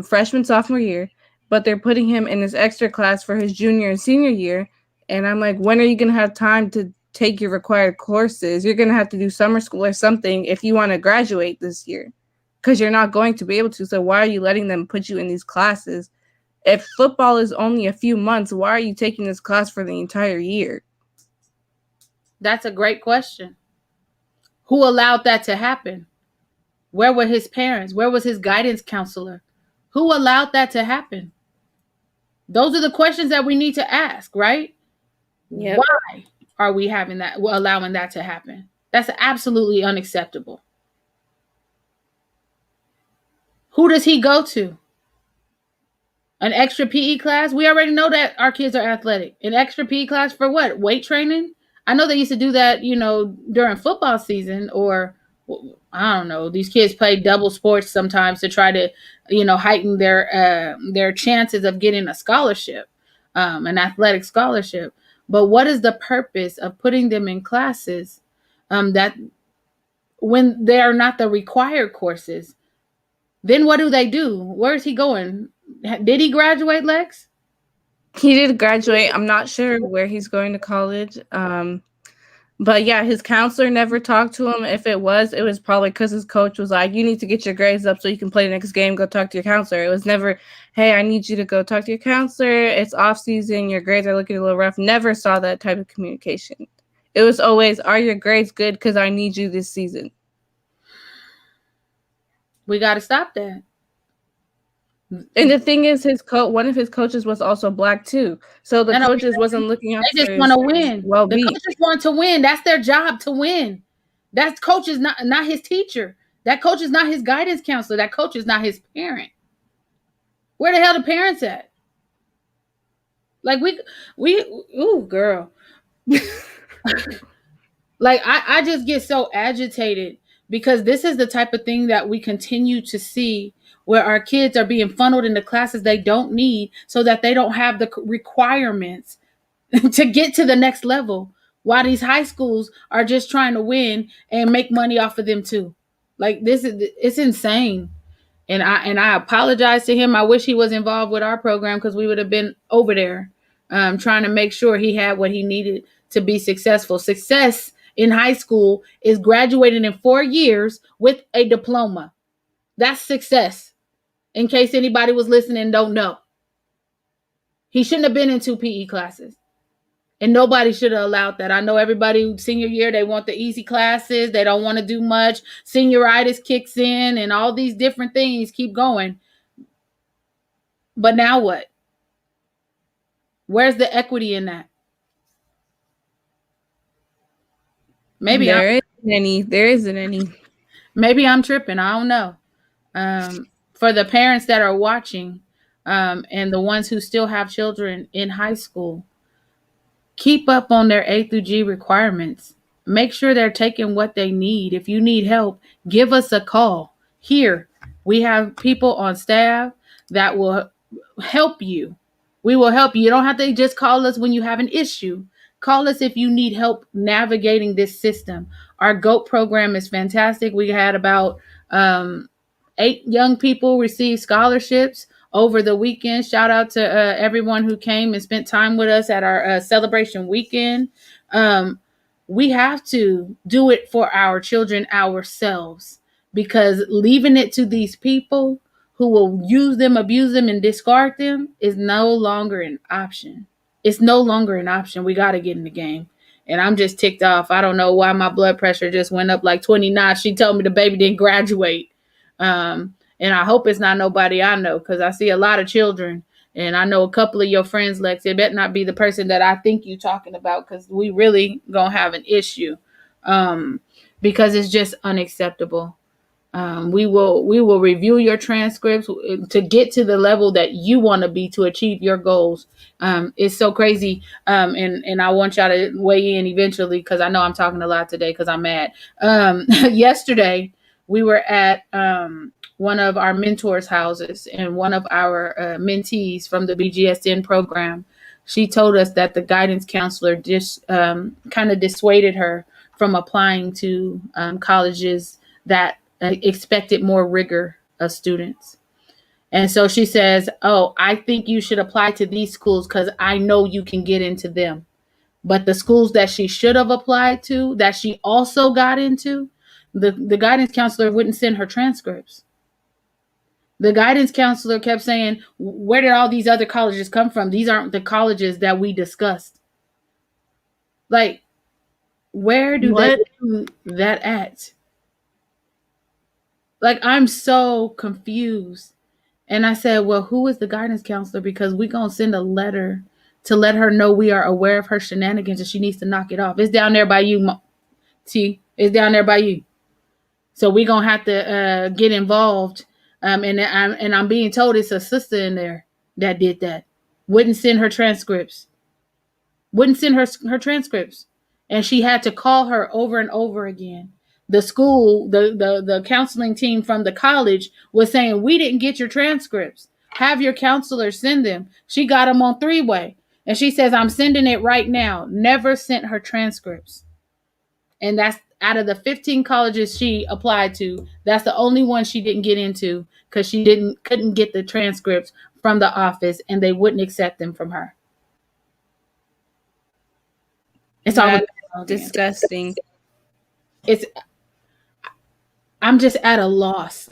freshman, sophomore year, but they're putting him in this extra class for his junior and senior year. And I'm like, when are you going to have time to take your required courses? You're going to have to do summer school or something if you want to graduate this year, because you're not going to be able to. So why are you letting them put you in these classes? If football is only a few months, why are you taking this class for the entire year? That's a great question. Who allowed that to happen? Where were his parents? Where was his guidance counselor? Who allowed that to happen? Those are the questions that we need to ask, right? Yep. Why are we allowing that to happen? That's absolutely unacceptable. Who does he go to? An extra PE class? We already know that our kids are athletic. An extra PE class for what? Weight training? I know they used to do that, during football season, or I don't know. These kids play double sports sometimes to try to, heighten their chances of getting a scholarship, an athletic scholarship. But what is the purpose of putting them in classes that when they are not the required courses? Then what do they do? Where is he going? Did he graduate, Lex? He did graduate. I'm not sure where he's going to college. But yeah, his counselor never talked to him. If it was probably because his coach was like, you need to get your grades up so you can play the next game. Go talk to your counselor. It was never, hey, I need you to go talk to your counselor. It's off season. Your grades are looking a little rough. Never saw that type of communication. It was always, are your grades good? Because I need you this season. We got to stop that. And the thing is, one of his coaches was also black too. So the coaches wasn't looking out. They just want to win. Well-being. The coaches want to win. That's their job, to win. That coach is not his teacher. That coach is not his guidance counselor. That coach is not his parent. Where the hell the parents at? Like ooh, girl. Like I just get so agitated because this is the type of thing that we continue to see, where our kids are being funneled into classes they don't need so that they don't have the requirements to get to the next level, while these high schools are just trying to win and make money off of them too. Like it's insane. And I apologize to him. I wish he was involved with our program, because we would have been over there trying to make sure he had what he needed to be successful. Success in high school is graduating in 4 years with a diploma. That's success. In case anybody was listening and don't know. He shouldn't have been in 2 PE classes. And nobody should have allowed that. I know everybody senior year, they want the easy classes. They don't want to do much. Senioritis kicks in and all these different things keep going. But now what? Where's the equity in that? Maybe there isn't any. Maybe I'm tripping. I don't know. For the parents that are watching, and the ones who still have children in high school, keep up on their A through G requirements. Make sure they're taking what they need. If you need help, give us a call. Here, we have people on staff that will help you. We will help you. You don't have to just call us when you have an issue. Call us if you need help navigating this system. Our GOAT program is fantastic. We had about 8 young people receive scholarships over the weekend. Shout out to everyone who came and spent time with us at our celebration weekend. We have to do it for our children ourselves, because leaving it to these people who will use them, abuse them, and discard them is no longer an option. It's no longer an option. We got to get in the game. And I'm just ticked off. I don't know why my blood pressure just went up like 29. She told me the baby didn't graduate. And I hope it's not nobody I know, because I see a lot of children. And I know a couple of your friends, Lex. It better not be the person that I think you're talking about, because we really going to have an issue, because it's just unacceptable. We will review your transcripts to get to the level that you want to be to achieve your goals. It's so crazy. And I want y'all to weigh in eventually, because I know I'm talking a lot today because I'm mad. Yesterday, we were at one of our mentors' houses, and one of our mentees from the BGSN program, she told us that the guidance counselor just kind of dissuaded her from applying to colleges that expected more rigor of students. And so she says, oh, I think you should apply to these schools because I know you can get into them. But the schools that she should have applied to, that she also got into, the guidance counselor wouldn't send her transcripts. The guidance counselor kept saying, where did all these other colleges come from? These aren't the colleges that we discussed. Like, where do they do that at? Like, I'm so confused. And I said, well, who is the guidance counselor? Because we're going to send a letter to let her know we are aware of her shenanigans and she needs to knock it off. It's down there by you, T. It's down there by you. So we're going to have to get involved. And I'm being told it's a sister in there that did that. Wouldn't send her transcripts. Wouldn't send her transcripts. And she had to call her over and over again. The school, the counseling team from the college was saying, we didn't get your transcripts. Have your counselor send them. She got them on 3-way. And she says, I'm sending it right now. Never sent her transcripts. And that's out of the 15 colleges she applied to, that's the only one she didn't get into, because she couldn't get the transcripts from the office and they wouldn't accept them from her. It's all disgusting. I'm just at a loss.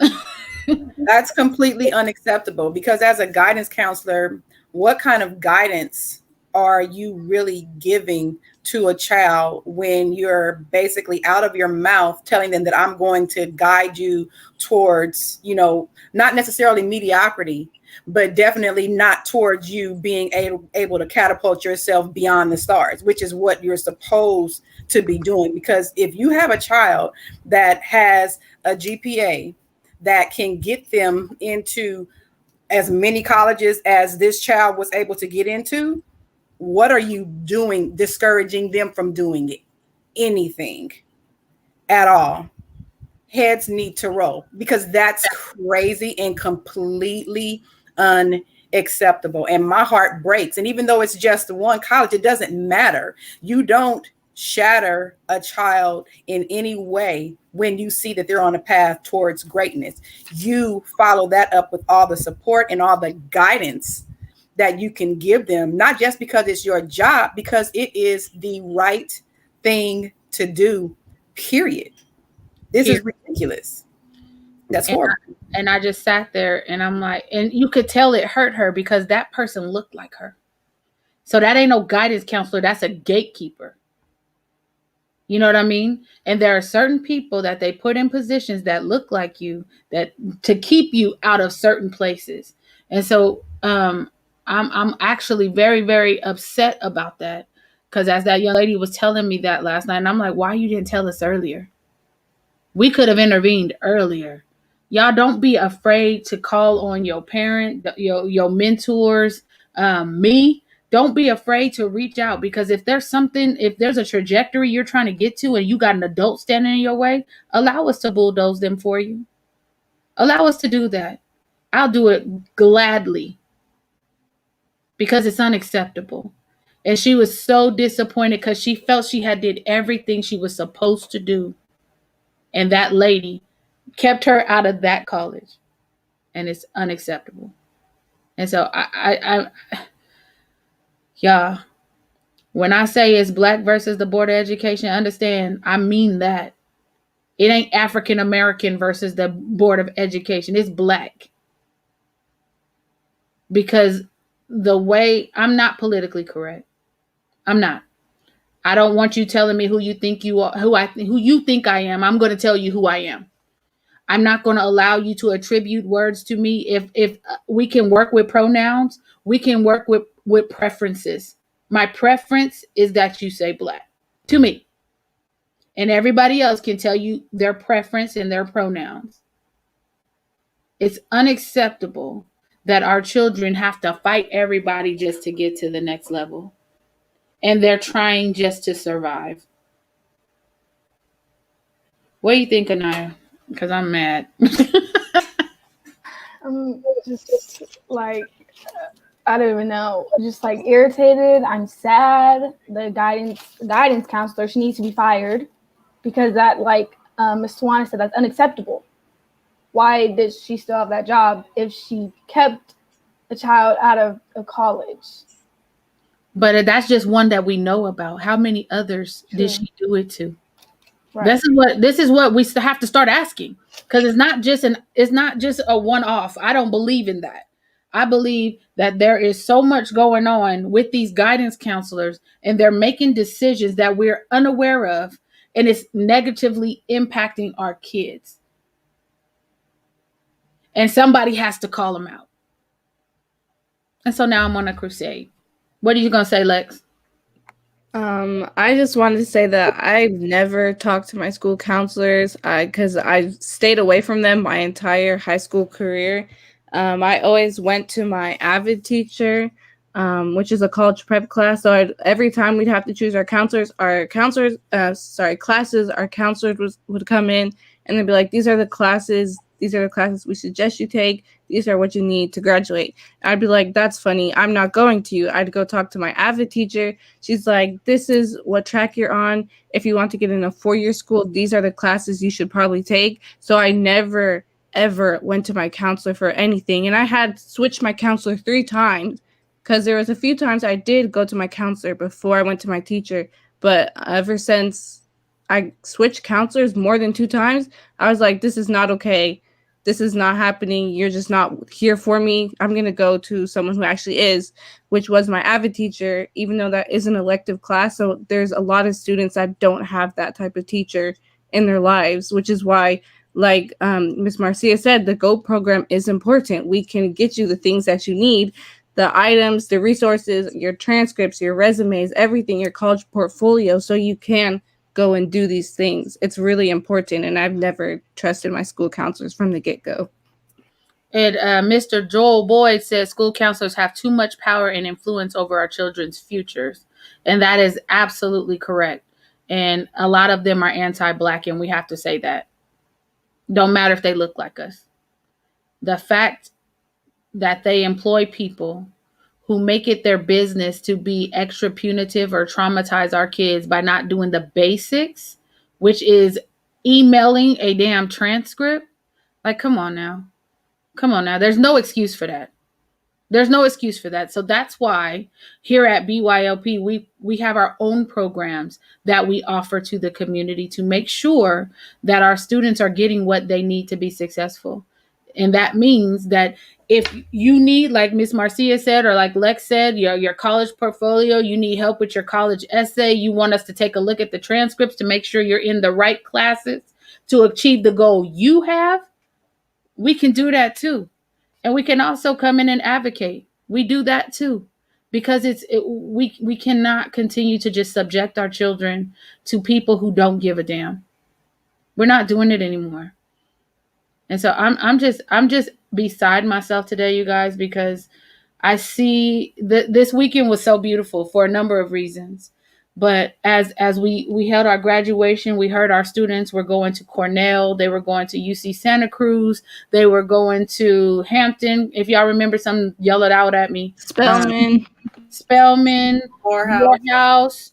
That's completely unacceptable, because as a guidance counselor, what kind of guidance are you really giving to a child when you're basically out of your mouth telling them that I'm going to guide you towards, not necessarily mediocrity, but definitely not towards you being able to catapult yourself beyond the stars, which is what you're supposed to be doing. Because if you have a child that has a GPA that can get them into as many colleges as this child was able to get into, what are you doing discouraging them from doing it? Anything at all? Heads need to roll, because that's crazy and completely unacceptable. And my heart breaks. And even though it's just one college, it doesn't matter. You don't shatter a child in any way when you see that they're on a path towards greatness. You follow that up with all the support and all the guidance that you can give them, not just because it's your job, because it is the right thing to do, period. This is ridiculous. That's horrible. And I just sat there and I'm like, and you could tell it hurt her because that person looked like her. So that ain't no guidance counselor. That's a gatekeeper. You know what I mean? And there are certain people that they put in positions that look like you, that to keep you out of certain places. And so I'm actually very, very upset about that, because as that young lady was telling me that last night, and I'm like, why you didn't tell us earlier? We could have intervened earlier. Y'all don't be afraid to call on your parent, your mentors, me. Don't be afraid to reach out, because if there's a trajectory you're trying to get to and you got an adult standing in your way, allow us to bulldoze them for you. Allow us to do that. I'll do it gladly, because it's unacceptable. And she was so disappointed because she felt she had did everything she was supposed to do. And that lady kept her out of that college. And it's unacceptable. And so yeah, when I say it's Black versus the Board of Education, understand, I mean that. It ain't African American versus the Board of Education. It's Black. Because the way, I'm not politically correct. I'm not. I don't want you telling me who you think you are, who you think I am. I'm going to tell you who I am. I'm not going to allow you to attribute words to me. If we can work with pronouns, we can work with preferences. My preference is that you say black to me. And everybody else can tell you their preference and their pronouns. It's unacceptable that our children have to fight everybody just to get to the next level. And they're trying just to survive. What do you think, Anaya? Because I'm mad. I'm just like, I don't even know, just like irritated. I'm sad. The guidance counselor, she needs to be fired because that, like Ms. Swan said, that's unacceptable. Why did she still have that job if she kept a child out of college? But that's just one that we know about. How many others did she do it to? Right. This is what we have to start asking, because it's not just a one-off. I don't believe in that. I believe that there is so much going on with these guidance counselors, and they're making decisions that we're unaware of, and it's negatively impacting our kids. And somebody has to call them out. And so now I'm on a crusade. What are you going to say, Lex? I just wanted to say that I've never talked to my school counselors because I stayed away from them my entire high school career. I always went to my AVID teacher, which is a college prep class. So every time we'd have to choose our counselors, our counselors would come in and they'd be like, these are the classes we suggest you take. These are what you need to graduate. I'd be like, that's funny. I'm not going to you. I'd go talk to my AVID teacher. She's like, this is what track you're on. If you want to get in a 4-year school, these are the classes you should probably take. So I never, ever went to my counselor for anything. And I had switched my counselor 3 times because there was a few times I did go to my counselor before I went to my teacher. But ever since I switched counselors more than 2 times, I was like, this is not okay. This is not happening. You're just not here for me. I'm going to go to someone who actually is, which was my AVID teacher, even though that is an elective class. So there's a lot of students that don't have that type of teacher in their lives, which is why, like Ms. Marcia said, the GO program is important. We can get you the things that you need, the items, the resources, your transcripts, your resumes, everything, your college portfolio, so you can go and do these things. It's really important, and I've never trusted my school counselors from the get-go. And Mr. Joel Boyd says school counselors have too much power and influence over our children's futures. And that is absolutely correct. And a lot of them are anti-Black, and we have to say that. Don't matter if they look like us. The fact that they employ people who make it their business to be extra punitive or traumatize our kids by not doing the basics, which is emailing a damn transcript. Like, come on now. There's no excuse for that. So that's why here at BYOP, we have our own programs that we offer to the community to make sure that our students are getting what they need to be successful. And that means that if you need, like Ms. Marcia said, or like Lex said, your college portfolio, you need help with your college essay, you want us to take a look at the transcripts to make sure you're in the right classes to achieve the goal you have, we can do that too. And we can also come in and advocate. We do that too, because we cannot continue to just subject our children to people who don't give a damn. We're not doing it anymore. And so I'm just beside myself today, you guys, because I see that this weekend was so beautiful for a number of reasons. But as we held our graduation, we heard our students were going to Cornell, they were going to UC Santa Cruz, they were going to Hampton. If y'all remember, some yell it out at me. Spelman, Morehouse.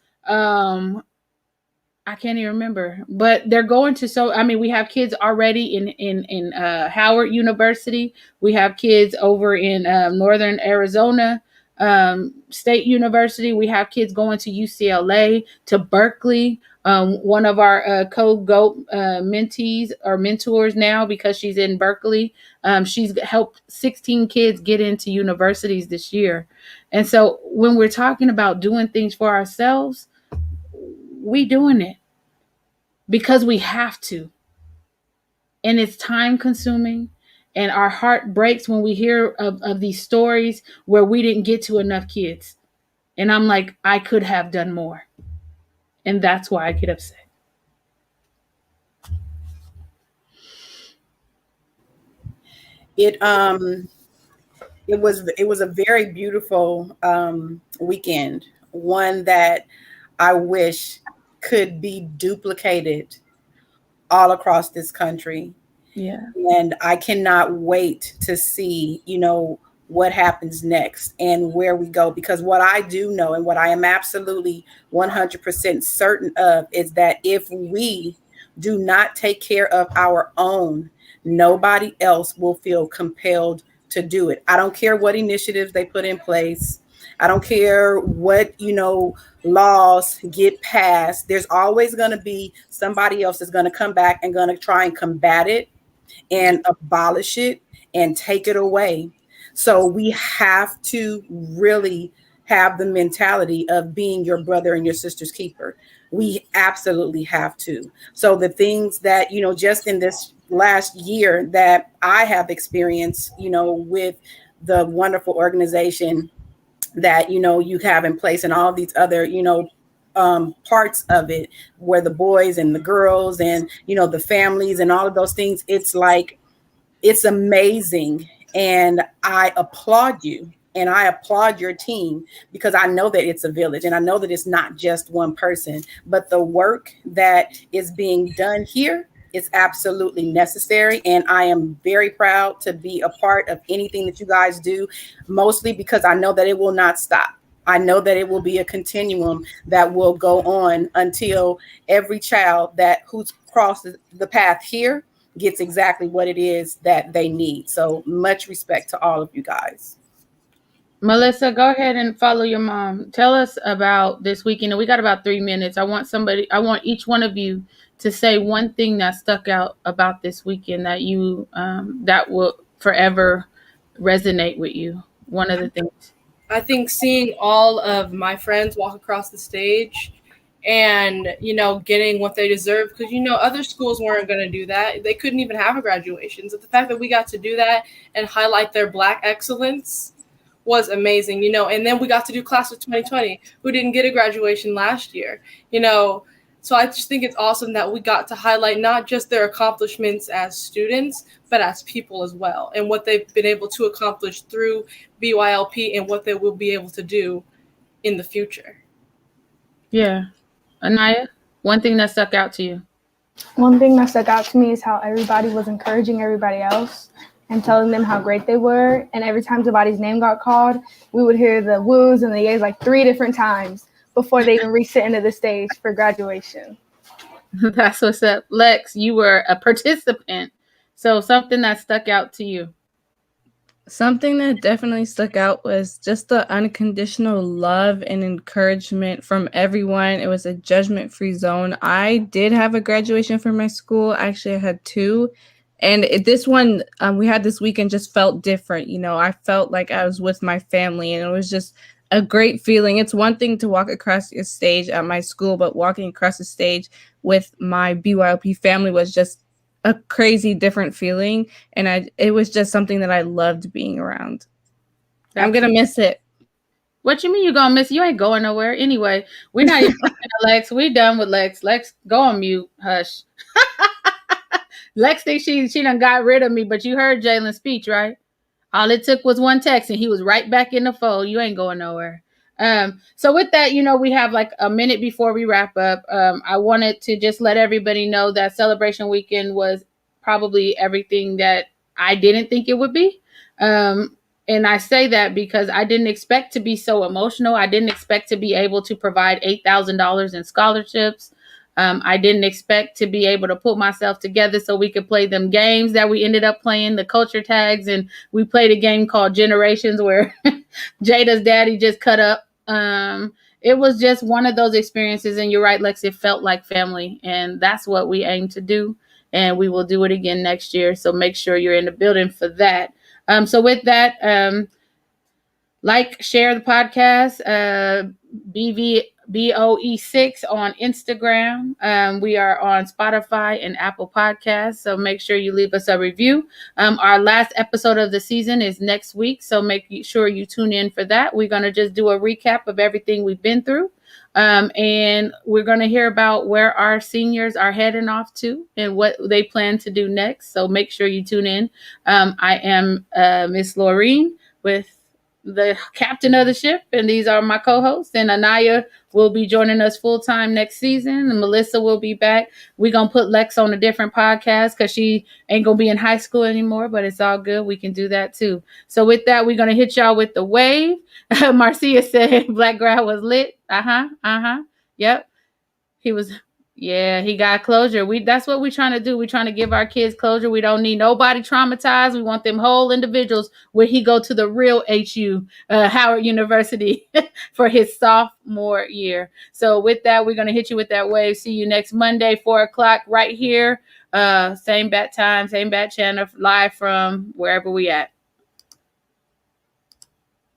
I can't even remember, but they're going to, we have kids already in Howard University. We have kids over in Northern Arizona State University. We have kids going to UCLA, to Berkeley. One of our co-GOAT mentees or mentors now, because she's in Berkeley, she's helped 16 kids get into universities this year. And so when we're talking about doing things for ourselves, We doing it because we have to. And it's time consuming. And our heart breaks when we hear of these stories where we didn't get to enough kids. And I'm like, I could have done more. And that's why I get upset. It it was a very beautiful weekend, one that I wish could be duplicated all across this country. Yeah. And I cannot wait to see, what happens next and where we go. Because what I do know and what I am absolutely 100% certain of is that if we do not take care of our own, nobody else will feel compelled to do it. I don't care what initiatives they put in place. I don't care what, laws get passed. There's always going to be somebody else that's going to come back and going to try and combat it and abolish it and take it away. So we have to really have the mentality of being your brother and your sister's keeper. We absolutely have to. So the things that, just in this last year that I have experienced, with the wonderful organization that, you have in place and all these other, parts of it where the boys and the girls and, the families and all of those things, it's like, it's amazing. And I applaud you and I applaud your team because I know that it's a village and I know that it's not just one person, but the work that is being done here is absolutely necessary. And I am very proud to be a part of anything that you guys do, mostly because I know that it will not stop. I know that it will be a continuum that will go on until every child who's crossed the path here gets exactly what it is that they need. So much respect to all of you guys. Melissa, go ahead and follow your mom. Tell us about this weekend. And we got about 3 minutes. I want each one of you to say one thing that stuck out about this weekend that you that will forever resonate with you. One of the things. I think seeing all of my friends walk across the stage and, getting what they deserve, because, other schools weren't going to do that. They couldn't even have a graduation. So the fact that we got to do that and highlight their Black excellence was amazing, and then we got to do class of 2020 who didn't get a graduation last year, so I just think it's awesome that we got to highlight not just their accomplishments as students, but as people as well, and what they've been able to accomplish through BYLP and what they will be able to do in the future. Yeah. Anaya, one thing that stuck out to you. One thing that stuck out to me is how everybody was encouraging everybody else and telling them how great they were. And every time somebody's name got called, we would hear the woos and the yays like 3 different times before they even reached the end of the stage for graduation. That's what's up. Lex, you were a participant. So something that stuck out to you. Something that definitely stuck out was just the unconditional love and encouragement from everyone. It was a judgment-free zone. I did have a graduation for my school. Actually, I had 2. And this one we had this weekend just felt different. I felt like I was with my family, and it was just a great feeling. It's one thing to walk across a stage at my school, but walking across the stage with my BYLP family was just a crazy different feeling. And it was just something that I loved being around. I'm going to miss it. What you mean you're going to miss it? You ain't going nowhere. Anyway, we're not even talking to Lex. We done with Lex. Lex, go on mute. Hush. Lex thinks she done got rid of me, but you heard Jalen's speech, right? All it took was one text and he was right back in the fold. You ain't going nowhere. So with that, we have like a minute before we wrap up. I wanted to just let everybody know that Celebration Weekend was probably everything that I didn't think it would be. And I say that because I didn't expect to be so emotional. I didn't expect to be able to provide $8,000 in scholarships. I didn't expect to be able to put myself together so we could play them games that we ended up playing, the culture tags. And we played a game called Generations where Jada's daddy just cut up. It was just one of those experiences. And you're right, Lex, it felt like family. And that's what we aim to do. And we will do it again next year. So make sure you're in the building for that. So with that, Like, share the podcast, BVBOE6 on Instagram. We are on Spotify and Apple Podcasts, so make sure you leave us a review. Our last episode of the season is next week, so make sure you tune in for that. We're going to just do a recap of everything we've been through. And we're going to hear about where our seniors are heading off to and what they plan to do next. So make sure you tune in. I am Miss Laureen with the captain of the ship, and these are my co-hosts. And Anaya will be joining us full-time next season, and Melissa will be back. We're going to put Lex on a different podcast because she ain't going to be in high school anymore, but it's all good. We can do that too. So with that, we're going to hit y'all with the wave. Marcia said Black Grad was lit. Yep. He got closure. That's what we're trying to do. We're trying to give our kids closure. We don't need nobody traumatized. We want them whole individuals where he go to the real HU, Howard University, for his sophomore year. So with that, we're going to hit you with that wave. See you next Monday, 4:00 right here. Same bat time, same bat channel, live from wherever we at.